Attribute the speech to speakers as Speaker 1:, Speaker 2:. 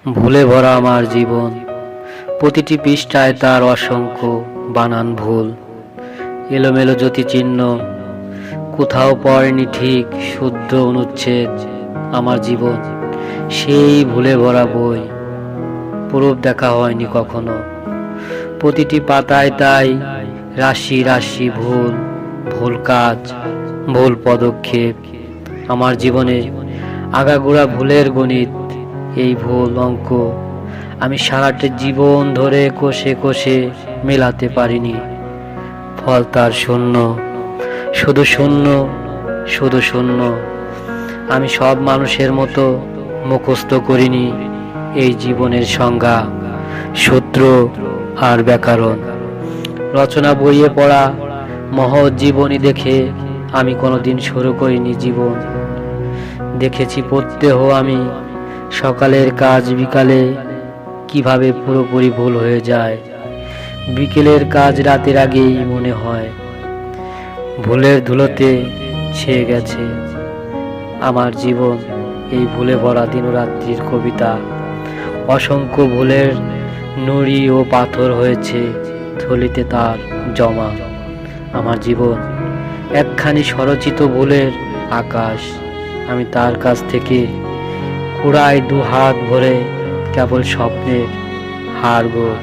Speaker 1: ভুলে ভরা আমার জীবন, প্রতিটি পৃষ্ঠায় তার অসংখ্য বানান ভুল, এলোমেলো জ্যোতিচিহ্ন, কোথাও পড়েনি ঠিক শুদ্ধ অনুচ্ছেদ। আমার জীবন সেই ভুলে ভরা বই, পুরুপ দেখা হয়নি কখনো। প্রতিটি পাতায় তাই রাশি রাশি ভুল, ভুল কাজ, ভুল পদক্ষেপ। আমার জীবনে আগাগোড়া ভুলের গণিত, এই ভুল অঙ্ক আমি সারাটা জীবন ধরে কষে কষে মেলাতে পারিনি। ফল তার শূন্য, শুধু শূন্য, শুধু শূন্য। আমি সব মানুষের মতো মুখস্থ করিনি এই জীবনের সংজ্ঞা, সূত্র আর ব্যাকরণ। রচনা বইয়ে পড়া মহৎ জীবনী দেখে আমি কোনোদিন শুরু করিনি জীবন। দেখেছি প্রত্যহ আমি সকালের কাজ বিকালে কিভাবে পুরোপুরি ভুল হয়ে যায়। বিকেলের কাজ রাতের আগেই মনে হয় ভুলের ধুলোতে ছেয়ে গেছে আমার জীবন। এই ভুলে ভরা দিনরাত্রির কবিতা, অসংখ্য ভুলের নুড়ি ও পাথর হয়েছে থলিতে তার জমা। আমার জীবন একখানি স্বরচিত ভুলের আকাশ। আমি তার কাছ থেকে কুড়াই দু হাত ভরে কেবল স্বপ্নের হাড়গোড়।